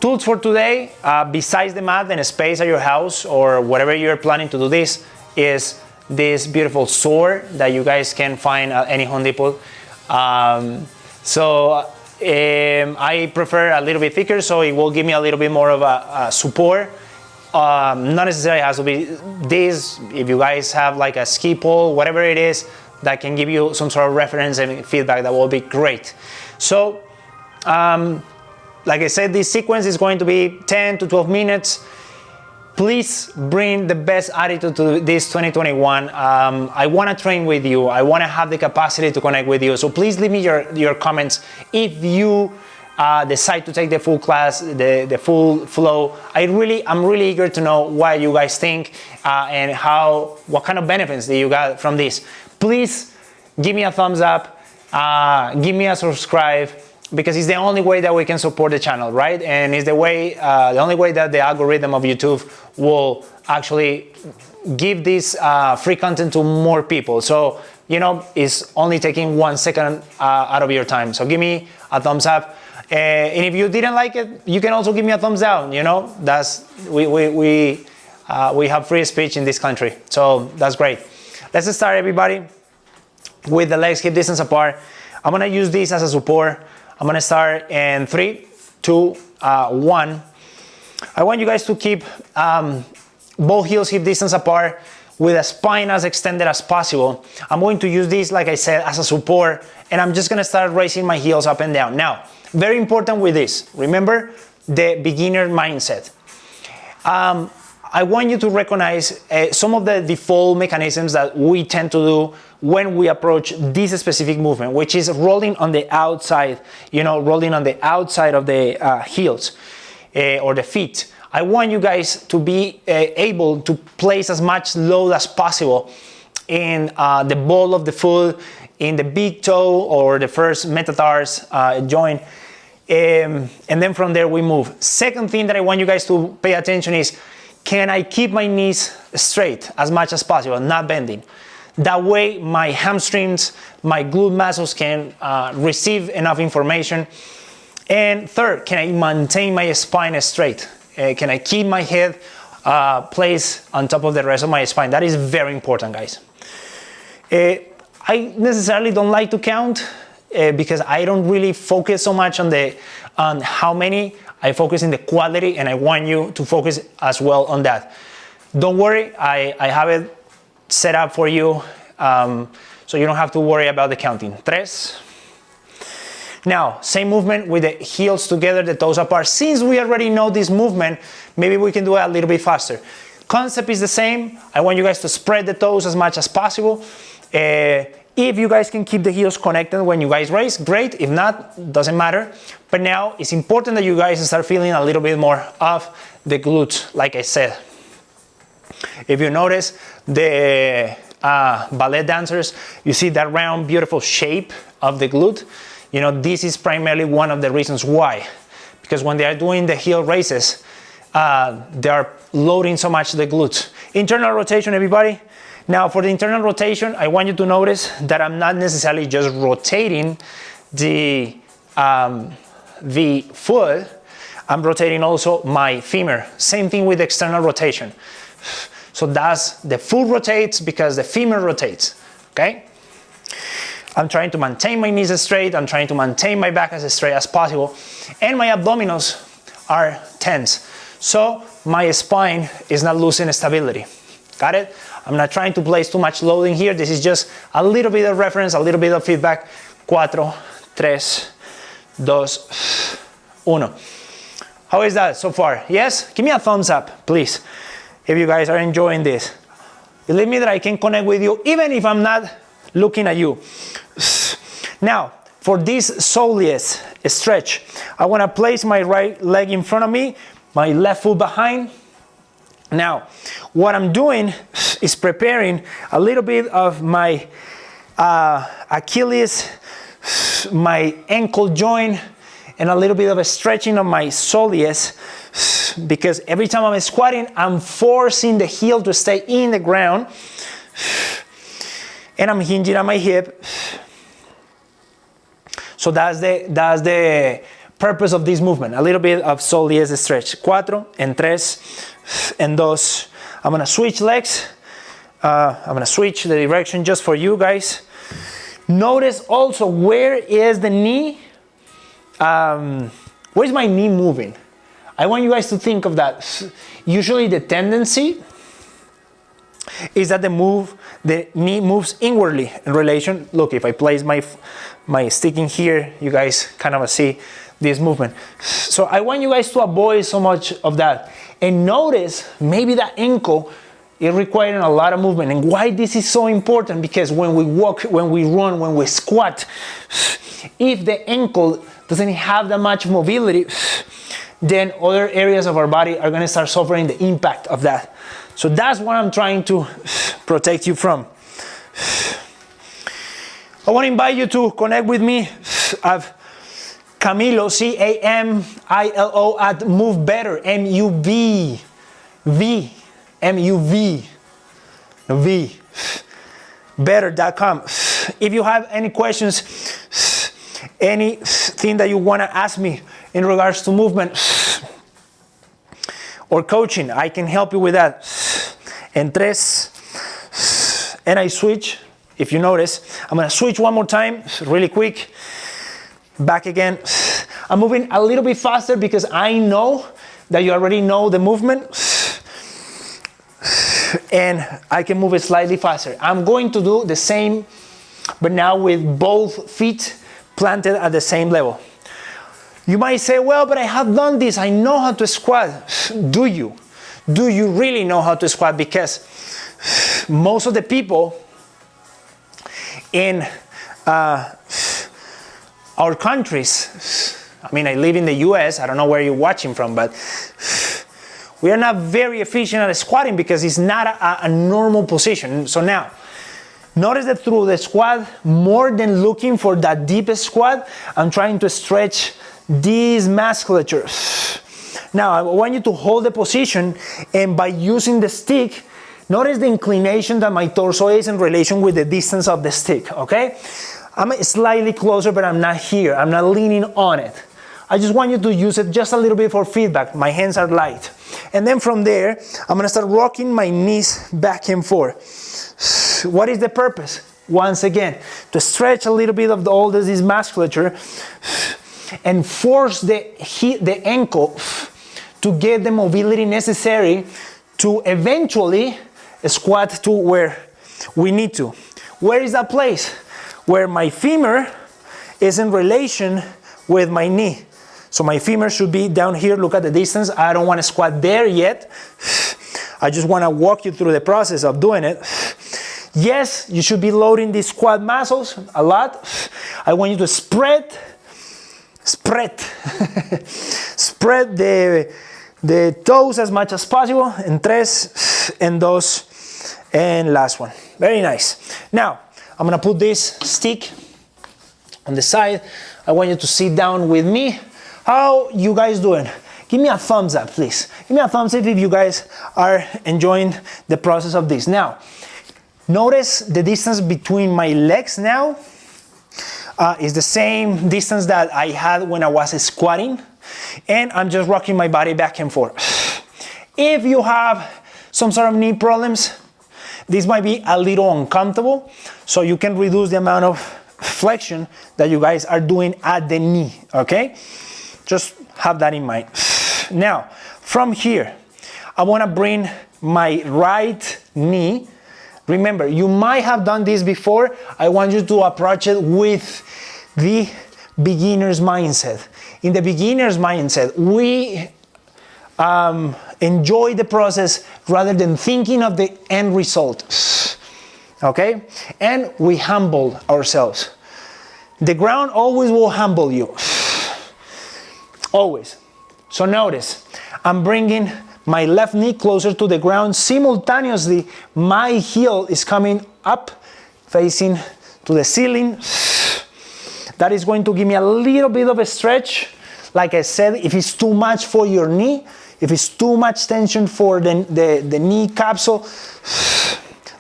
tools for today, besides the mat and space at your house or whatever you're planning to do this, is this beautiful sword that you guys can find at any Home Depot. I prefer a little bit thicker, so it will give me a little bit more of a support. Not necessarily has to be this. If you guys have like a ski pole, whatever it is that can give you some sort of reference and feedback, that will be great. So like I said, this sequence is going to be 10 to 12 minutes. Please bring the best attitude to this 2021. I want to train with you. I want to have the capacity to connect with you. So please leave me your comments if you decide to take the full class, the full flow. I'm really eager to know what you guys think and what kind of benefits that you got from this. Please give me a thumbs up, give me a subscribe, because it's the only way that we can support the channel, right? And it's the only way that the algorithm of YouTube will actually give this free content to more people. So, you know, it's only taking 1 second out of your time. So give me a thumbs up. And if you didn't like it, you can also give me a thumbs down. You know, we have free speech in this country. So that's great. Let's start, everybody, with the legs hip distance apart. I'm gonna use this as a support. I'm gonna start in 3, 2, 1. I want you guys to keep both heels hip distance apart with the spine as extended as possible. I'm going to use this, like I said, as a support, and I'm just gonna start raising my heels up and down. Now, very important with this, remember the beginner mindset. I want you to recognize some of the default mechanisms that we tend to do when we approach this specific movement, which is rolling on the outside, you know, rolling on the outside of the heels or the feet. I want you guys to be able to place as much load as possible in the ball of the foot, in the big toe or the first metatarsal joint. And then from there we move. Second thing that I want you guys to pay attention is, can I keep my knees straight as much as possible, not bending? That way my hamstrings, my glute muscles can receive enough information. And third, can I maintain my spine straight? Can I keep my head placed on top of the rest of my spine? That is very important, guys. I necessarily don't like to count because I don't really focus so much on how many. I focus in the quality, and I want you to focus as well on that. Don't worry, I have it set up for you, so you don't have to worry about the counting. 3. Now, same movement with the heels together, the toes apart. Since we already know this movement, maybe we can do it a little bit faster. Concept is the same. I want you guys to spread the toes as much as possible. If you guys can keep the heels connected when you guys raise, great. If not, doesn't matter. But now it's important that you guys start feeling a little bit more of the glutes, like I said. If you notice, the ballet dancers, you see that round, beautiful shape of the glute. You know, this is primarily one of the reasons why. Because when they are doing the heel raises, they are loading so much the glutes. Internal rotation, everybody. Now for the internal rotation, I want you to notice that I'm not necessarily just rotating the foot, I'm rotating also my femur. Same thing with external rotation. So that's the foot rotates because the femur rotates, okay? I'm trying to maintain my knees straight, I'm trying to maintain my back as straight as possible, and my abdominals are tense. So my spine is not losing stability. Got it? I'm not trying to place too much loading here. This is just a little bit of reference, a little bit of feedback. 4, 3, 2, 1. How is that so far? Yes? Give me a thumbs up, please, if you guys are enjoying this. Believe me that I can connect with you even if I'm not looking at you. Now, for this soleus stretch, I want to place my right leg in front of me, my left foot behind. Now, what I'm doing is preparing a little bit of my Achilles, my ankle joint, and a little bit of a stretching of my soleus, because every time I'm squatting, I'm forcing the heel to stay in the ground, and I'm hinging on my hip. So that's the purpose of this movement. A little bit of sol 10 stretch. 4, en 3, en 2. I'm gonna switch legs. I'm gonna switch the direction just for you guys. Notice also, where is the knee? Where's my knee moving? I want you guys to think of that. Usually the tendency is that the knee moves inwardly in relation. Look, if I place my stick in here, you guys kind of see this movement. So I want you guys to avoid so much of that. And notice maybe that ankle is requiring a lot of movement. And why this is so important? Because when we walk, when we run, when we squat, if the ankle doesn't have that much mobility, then other areas of our body are gonna start suffering the impact of that. So that's what I'm trying to protect you from. I want to invite you to connect with me at Camilo, C-A-M-I-L-O, at Move Better, M-U-V, V, M-U-V, V, better.com. If you have any questions, anything that you want to ask me in regards to movement or coaching, I can help you with that. En 3, and I switch. If you notice, I'm gonna switch one more time, really quick. Back again. I'm moving a little bit faster because I know that you already know the movement, and I can move it slightly faster. I'm going to do the same, but now with both feet planted at the same level. You might say, well, but I have done this. I know how to squat. Do you? Do you really know how to squat? Because most of the people in our countries, I mean, I live in the US, I don't know where you're watching from, but we are not very efficient at squatting because it's not a normal position. So now, notice that through the squat, more than looking for that deepest squat, I'm trying to stretch these musculatures. Now, I want you to hold the position, and by using the stick, notice the inclination that my torso is in relation with the distance of the stick, okay? I'm slightly closer, but I'm not here. I'm not leaning on it. I just want you to use it just a little bit for feedback. My hands are light. And then from there, I'm gonna start rocking my knees back and forth. What is the purpose? Once again, to stretch a little bit of all this musculature and force the ankle to get the mobility necessary to eventually squat to where we need to. Where is that place? Where my femur is in relation with my knee. So my femur should be down here. Look at the distance. I don't want to squat there yet. I just want to walk you through the process of doing it. Yes, you should be loading these quad muscles a lot. I want you to spread the toes as much as possible. En 3, en 2, and last one. Very nice. Now, I'm gonna put this stick on the side. I want you to sit down with me. How you guys doing? Give me a thumbs up, please. Give me a thumbs up if you guys are enjoying the process of this. Now, notice the distance between my legs now is the same distance that I had when I was squatting, and I'm just rocking my body back and forth. If you have some sort of knee problems, this might be a little uncomfortable, so you can reduce the amount of flexion that you guys are doing at the knee, okay? Just have that in mind. Now, from here, I wanna bring my right knee. Remember, you might have done this before. I want you to approach it with the beginner's mindset. In the beginner's mindset, we enjoy the process rather than thinking of the end result, okay? And we humble ourselves. The ground always will humble you, always. So notice, I'm bringing my left knee closer to the ground. Simultaneously, my heel is coming up, facing to the ceiling. That is going to give me a little bit of a stretch. Like I said, if it's too much for your knee, if it's too much tension for the knee capsule,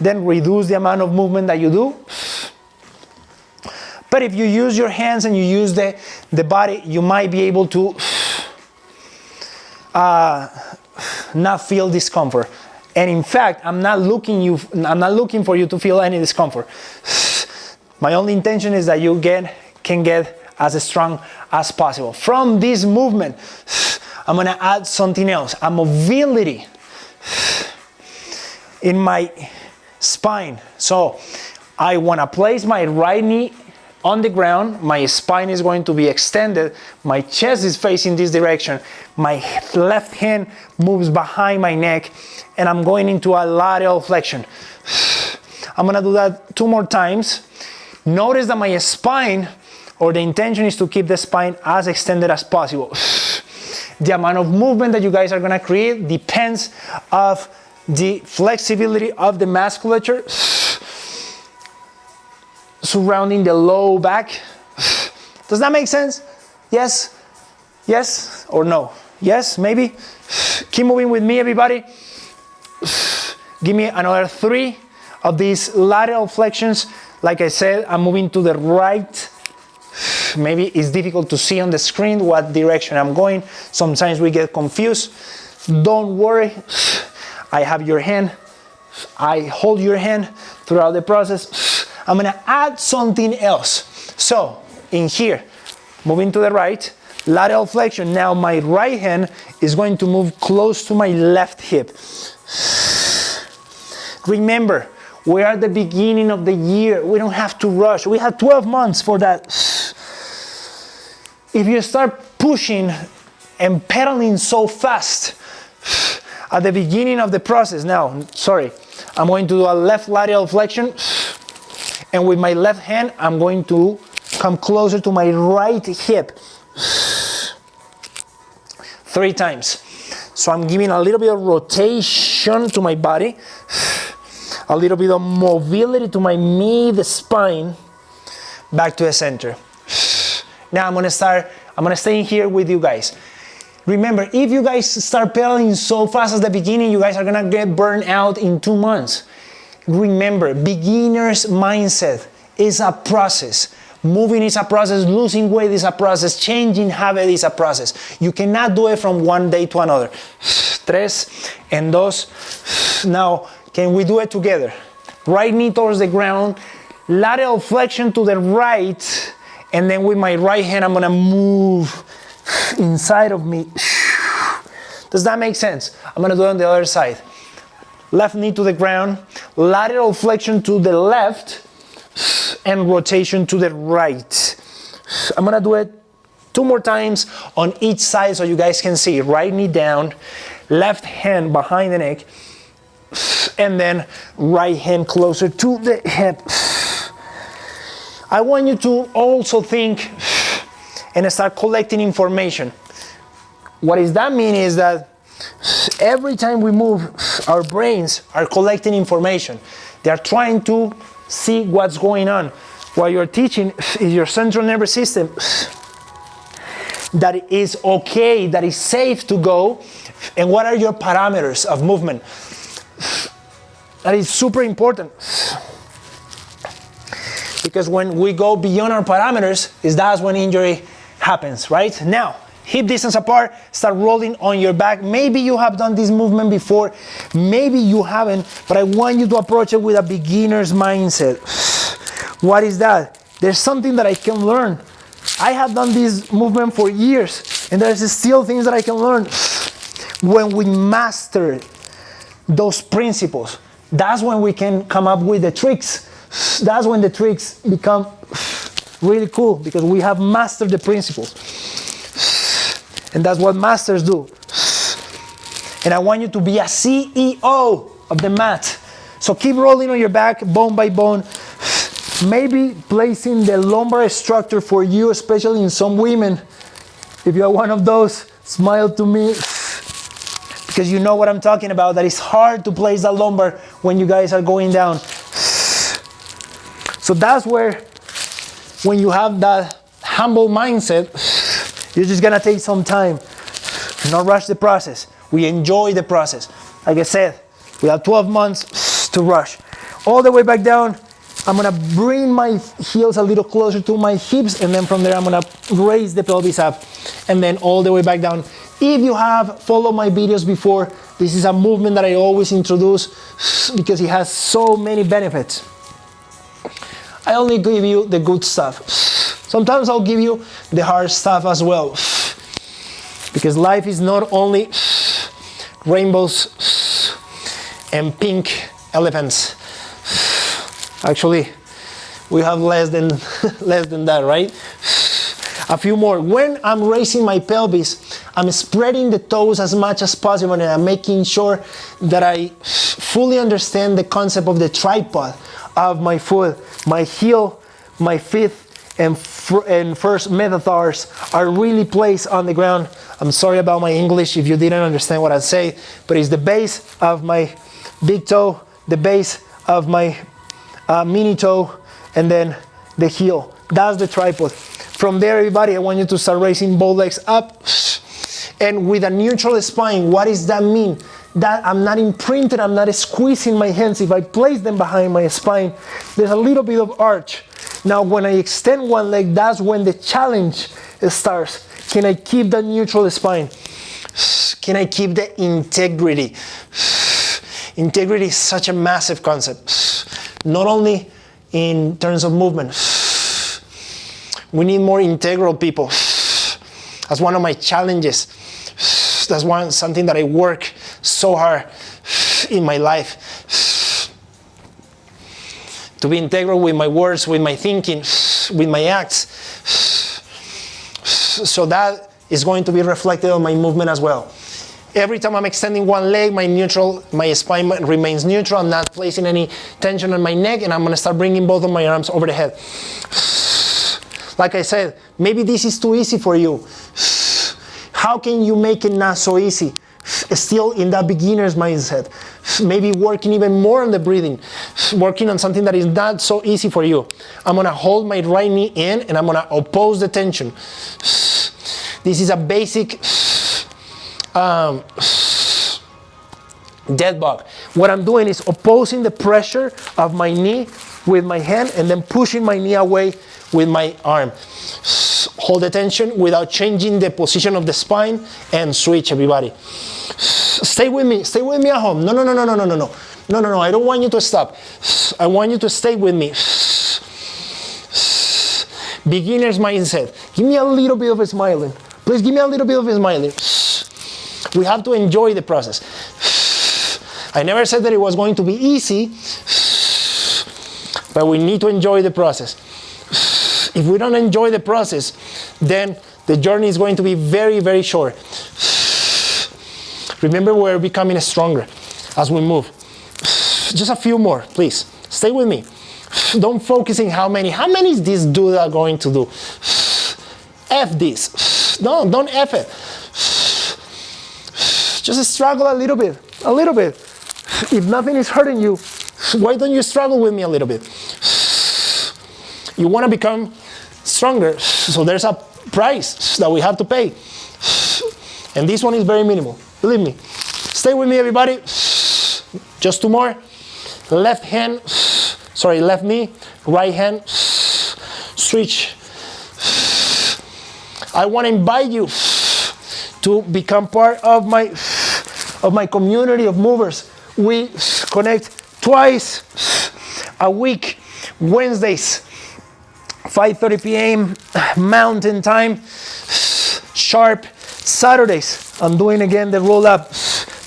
then reduce the amount of movement that you do. But if you use your hands and you use the body, you might be able to not feel discomfort. And in fact, I'm not looking for you to feel any discomfort. My only intention is that you can get as strong as possible. From this movement, I'm gonna add something else, a mobility in my spine. So I wanna place my right knee on the ground, my spine is going to be extended, my chest is facing this direction, my left hand moves behind my neck, and I'm going into a lateral flexion. I'm gonna do that 2 more times. Notice that my spine, or the intention is to keep the spine as extended as possible. The amount of movement that you guys are gonna create depends of the flexibility of the musculature surrounding the low back. Does that make sense? Yes? Yes or no? Yes, maybe? Keep moving with me, everybody. Give me another 3 of these lateral flexions. Like I said, I'm moving to the right. Maybe it's difficult to see on the screen what direction I'm going. Sometimes we get confused. Don't worry. I have your hand. I hold your hand throughout the process. I'm gonna add something else. So in here, moving to the right, lateral flexion. Now my right hand is going to move close to my left hip. Remember, we're at the beginning of the year. We don't have to rush. We have 12 months for that. If you start pushing and pedaling so fast at the beginning of the process, now, sorry, I'm going to do a left lateral flexion, and with my left hand, I'm going to come closer to my right hip 3 times. So I'm giving a little bit of rotation to my body, a little bit of mobility to my mid spine, back to the center. Now I'm gonna stay in here with you guys. Remember, if you guys start pedaling so fast at the beginning, you guys are gonna get burned out in 2 months. Remember, beginner's mindset is a process. Moving is a process, losing weight is a process, changing habit is a process. You cannot do it from one day to another. 3 and 2. Now, can we do it together? Right knee towards the ground, lateral flexion to the right, and then with my right hand, I'm gonna move inside of me. Does that make sense? I'm gonna do it on the other side. Left knee to the ground, lateral flexion to the left, and rotation to the right. I'm gonna do it 2 more times on each side so you guys can see. Right knee down, left hand behind the neck, and then right hand closer to the hip. I want you to also think and start collecting information. What does that mean is that every time we move, our brains are collecting information. They are trying to see what's going on. What you're teaching is your central nervous system that it is okay, that it's safe to go, and what are your parameters of movement. That is super important. Because when we go beyond our parameters, that's when injury happens, right? Now, hip distance apart, start rolling on your back. Maybe you have done this movement before, maybe you haven't, but I want you to approach it with a beginner's mindset. What is that? There's something that I can learn. I have done this movement for years, and there's still things that I can learn. When we master those principles, that's when we can come up with the tricks. That's when the tricks become really cool, because we have mastered the principles. And that's what masters do. And I want you to be a CEO of the mat. So keep rolling on your back, bone by bone. Maybe placing the lumbar structure for you, especially in some women. If you're one of those, smile to me. Because you know what I'm talking about, that it's hard to place the lumbar when you guys are going down. So that's where, when you have that humble mindset, you're just gonna take some time. Not rush the process. We enjoy the process. Like I said, we have 12 months to rush. All the way back down, I'm gonna bring my heels a little closer to my hips, and then from there I'm gonna raise the pelvis up and then all the way back down. If you have followed my videos before, this is a movement that I always introduce because it has so many benefits. I only give you the good stuff. Sometimes I'll give you the hard stuff as well, because life is not only rainbows and pink elephants. Actually, we have less than that, right? A few more. When I'm raising my pelvis, I'm spreading the toes as much as possible, and I'm making sure that I fully understand the concept of the tripod of my foot. My heel, my fifth, and first metatarsals are really placed on the ground. I'm sorry about my English if you didn't understand what I say, but it's the base of my big toe, the base of my mini toe, and then the heel. That's the tripod. From there, everybody, I want you to start raising both legs up and with a neutral spine. What does that mean? That I'm not imprinted, I'm not squeezing my hands. If I place them behind my spine, there's a little bit of arch. Now, when I extend one leg, that's when the challenge starts. Can I keep that neutral spine? Can I keep the integrity? Integrity is such a massive concept, not only in terms of movement. We need more integral people. That's one of my challenges. That's something that I work so hard in my life. To be integral with my words, with my thinking, with my acts. So that is going to be reflected on my movement as well. Every time I'm extending one leg, my spine remains neutral. I'm not placing any tension on my neck, and I'm gonna start bringing both of my arms over the head. Like I said, maybe this is too easy for you. How can you make it not so easy? Still in that beginner's mindset. Maybe working even more on the breathing. Working on something that is not so easy for you. I'm gonna hold my right knee in and I'm gonna oppose the tension. This is a basic dead bug. What I'm doing is opposing the pressure of my knee with my hand and then pushing my knee away with my arm. Hold the tension without changing the position of the spine and switch, everybody. Stay with me at home. No, I don't want you to stop. I want you to stay with me. Beginner's mindset. Give me a little bit of a smiling. Please give me a little bit of a smiling. We have to enjoy the process. I never said that it was going to be easy, but we need to enjoy the process. If we don't enjoy the process, then the journey is going to be very, very short. Remember, we're becoming stronger as we move. Just a few more, please. Stay with me. Don't focus in how many is this dude going to do? F this. No, don't F it. Just struggle a little bit. If nothing is hurting you, why don't you struggle with me a little bit? You want to become stronger, so there's a price that we have to pay. And this one is very minimal, believe me. Stay with me, everybody. Just two more. Left knee, right hand, switch. I want to invite you to become part of my community of movers. We connect twice a week, Wednesdays, 5:30 p.m. Mountain Time, sharp. Saturdays, I'm doing again the roll up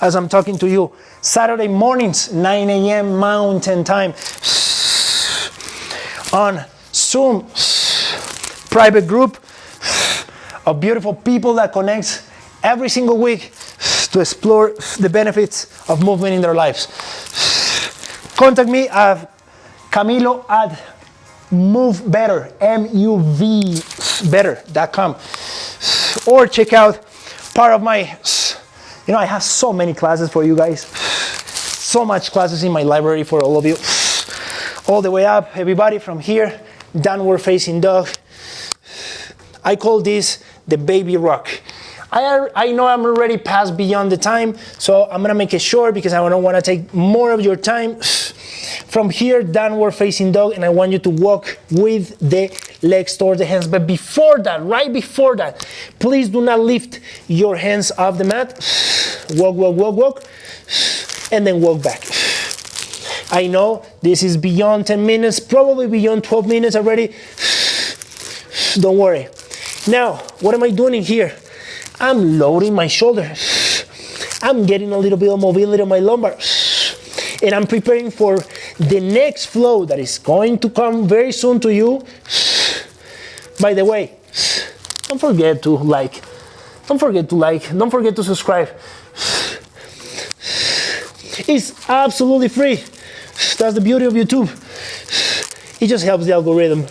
as I'm talking to you. Saturday mornings, 9 a.m. Mountain Time. On Zoom, private group of beautiful people that connects every single week to explore the benefits of movement in their lives. Contact me at Camilo at MoveBetter, MUVbetter.com, or check out part of my, I have so many classes for you guys, so much classes in my library for all of you, all the way up, everybody, from here, downward facing dog. I call this the baby rock. I know I'm already past beyond the time, so I'm gonna make it short because I don't want to take more of your time. from here, downward facing dog, and I want you to walk with the legs towards the hands. But before that, right before that, please do not lift your hands off the mat. Walk, walk, walk, walk, and then walk back. I know this is beyond 10 minutes, probably beyond 12 minutes already. Don't worry. Now, what am I doing in here? I'm loading my shoulder. I'm getting a little bit of mobility on my lumbar. And I'm preparing for the next flow that is going to come very soon to you. By the way, don't forget to like, don't forget to subscribe. It's absolutely free. That's the beauty of YouTube. It just helps the algorithm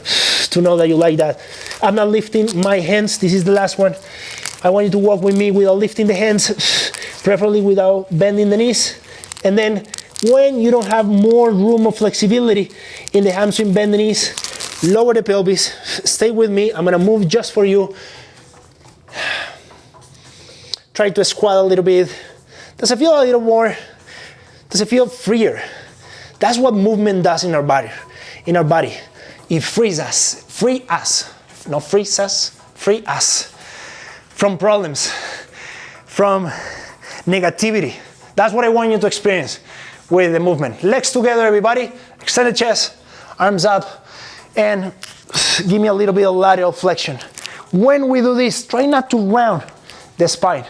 to know that you like that. I'm not lifting my hands. This is the last one. I want you to walk with me without lifting the hands, preferably without bending the knees. And then when you don't have more room of flexibility in the hamstring, bend the knees, lower the pelvis, stay with me. I'm gonna move just for you. Try to squat a little bit. Does it feel a little more? Does it feel freer? That's what movement does in our body. It frees us, not frees us, free us from problems, from negativity. That's what I want you to experience with the movement. Legs together, everybody. Extend the chest, arms up, and give me a little bit of lateral flexion. When we do this, try not to round the spine.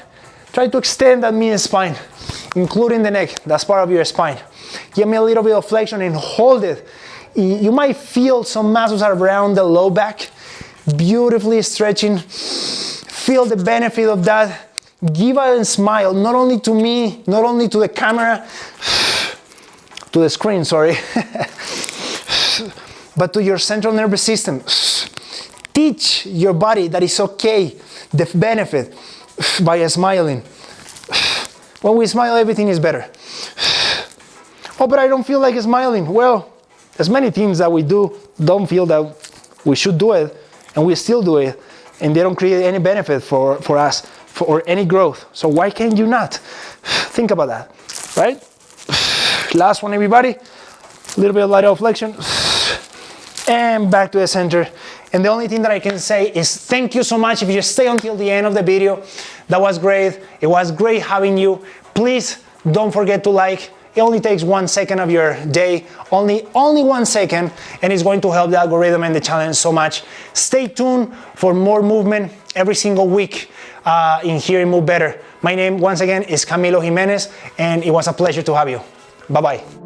Try to extend that mid spine, including the neck. That's part of your spine. Give me a little bit of flexion and hold it. You might feel some muscles around the low back, beautifully stretching. Feel the benefit of that. Give a smile, not only to me, not only to the camera, to the screen, sorry, but to your central nervous system. Teach your body that it's okay, the benefit, by smiling. When we smile, everything is better. Oh, but I don't feel like smiling. Well, there's many things that we do don't feel that we should do it, and we still do it, and they don't create any benefit for us, or any growth. So why can't you not? Think about that, right? Last one, everybody. A little bit of lateral flexion. And back to the center. And the only thing that I can say is thank you so much if you stay until the end of the video. That was great. It was great having you. Please don't forget to like. It only takes 1 second of your day, only 1 second, and it's going to help the algorithm and the challenge so much. Stay tuned for more movement every single week in here in Move Better. My name, once again, is Camilo Jimenez, and it was a pleasure to have you. Bye-bye.